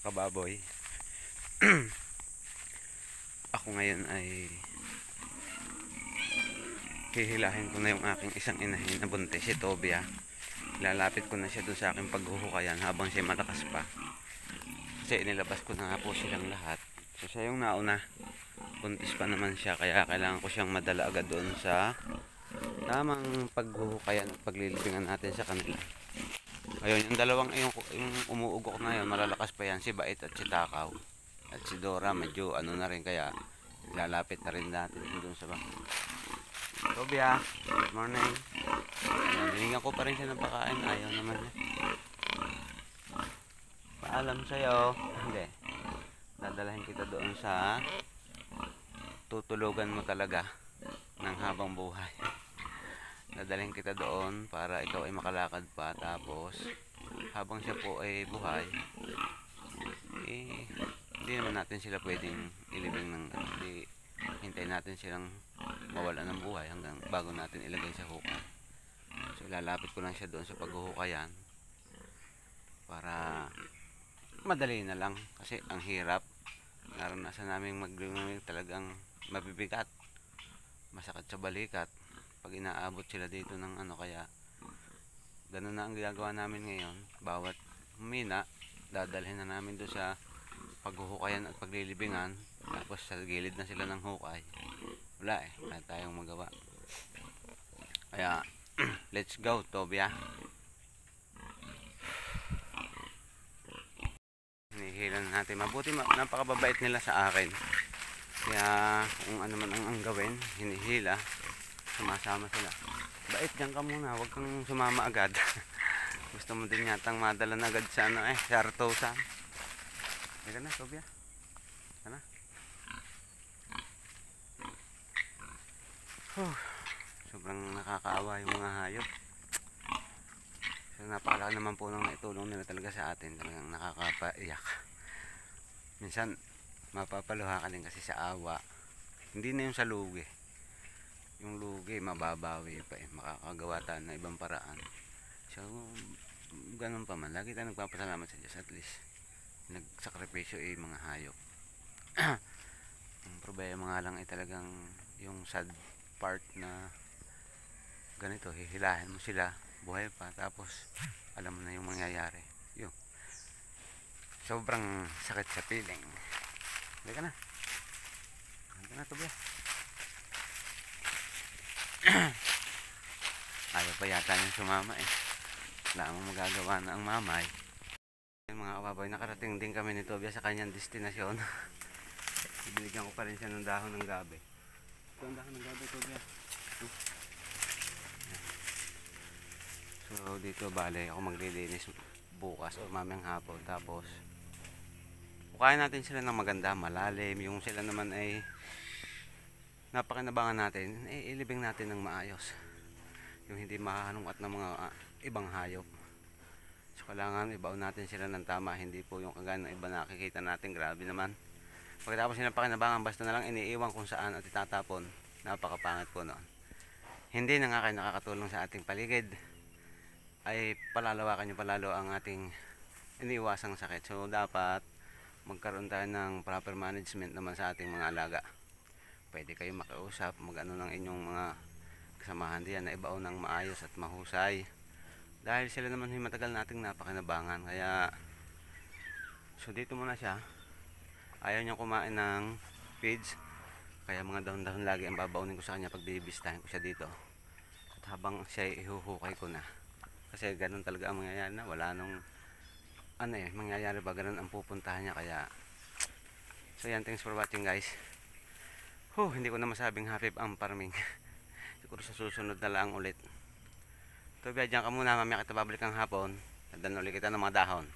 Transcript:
kababoy. Ako ngayon ay hihilahin ko na yung aking isang inahin na buntis, si Tobia. Lalapit ko na siya doon sa aking paghuhukayan habang siya malakas pa. Kasi inilabas ko na nga po silang lahat. So siya yung nauna. Buntis pa naman siya, kaya kailangan ko siyang madala agad doon sa tamang paghuhukayan at paglilibingan natin sa kanila. Ayun, yung dalawang yung umuugok na yun, malalakas pa yan, si Bait at si Takaw. At si Dora, medyo ano na rin, kaya lalapit na rin natin doon sa baka. Tobia, good morning. Binigyan ko pa rin siya ng pakain, ayaw naman niya. Paalam sa'yo. Hindi. Dadalahin kita doon sa tutulugan mo talaga ng habang buhay. Dadalhin kita doon para ikaw ay makalakad pa, tapos habang siya po ay buhay, hindi naman natin sila pwedeng ilibing ng hindi, hintayin natin silang mawala ng buhay hanggang bago natin ilagay sa hukay. So lalapit ko lang siya doon sa paghuhukayan para madali na lang, kasi ang hirap. Naranasan namin maglumimig, talagang mabibigat, masakit sa balikat pag inaabot sila dito ng ano, kaya ganun na ang ginagawa namin ngayon. Bawat humina, dadalhin na namin doon sa paghuhukayan at paglilibingan, tapos sa gilid na sila ng hukay. Wala wala tayong magawa. Kaya let's go, Tobia. Hinihilan natin, mabuti, napakababait nila sa akin, kaya kung ano man ang gawin, hinihila, sumasama sila. Bait, dyan ka muna, huwag kang sumama agad. Gusto mo din yatang madala na agad sa ano sa Artosa. Teka na, Tobia. Sana. Sobrang nakakaawa yung mga hayop. So napakalaki naman po nung naitulong nila talaga sa atin. Talagang nakakapaiyak. Minsan mapapaluha ka din kasi sa awa. Hindi na yung sa lugi. Yung lugi mababawi pa makakagawa tayo ng ibang paraan. So ganun pa man, lagi tayo nagpapasalamat sa Diyos, at least nagsakripisyo mga hayop. Ang problema nga lang ay talagang yung sad part na ganito, hihilahin mo sila buhay pa, tapos alam mo na yung mangyayari. Yun, sobrang sakit sa piling. Hindi ka na, Tobia. Ayaw pa yata yung sumama wala mong magagawa na ang mamay. Mga kababoy, nakarating din kami ni Tobia sa kanyang destinasyon. Binigyan ko pa rin siya ng dahon ng gabi. Ito ang dahon ng gabi, Tobia. So dito bale ako maglilinis bukas o mamayang hapon, tapos hukayin natin sila ng maganda, malalim. Yung sila naman ay napakinabangan natin, ilibing natin ng maayos, yung hindi mahanungat ng mga ibang hayop. So kailangan ibaon natin sila ng tama, hindi po yung kagaya ng iba nakikita natin, grabe naman. Pagkatapos nila pakinabangan, basta na lang iniiwan kung saan at itatapon, napakapangit po noon. Hindi na nga kayo nakakatulong sa ating paligid, ay palalawakan nyo palalo ang ating iniiwasang sakit. So dapat magkaroon tayo ng proper management naman sa ating mga alaga. Pwede kayo makiusap, mag-ano ng inyong mga kasamahan diyan na ibaon ng maayos at mahusay, dahil sila naman yung matagal nating napakinabangan. Kaya so dito muna siya, ayaw niya kumain ng feeds, kaya mga dahon-dahon lagi ang babaunin ko sa kanya pag bibistahin ko siya dito. At habang siya ihuhukay ko na, kasi ganun talaga ang mangyayari, na wala nung mangyayari ba, ganun ang pupuntahan niya. Kaya so yan, thanks for watching guys. Hindi ko na masabing happy ang farming. Siguro sa susunod na lang ulit. Tobia, dyan ka muna, mamaya kita babalik ang hapon. Dandan ulit kita ng mga dahon.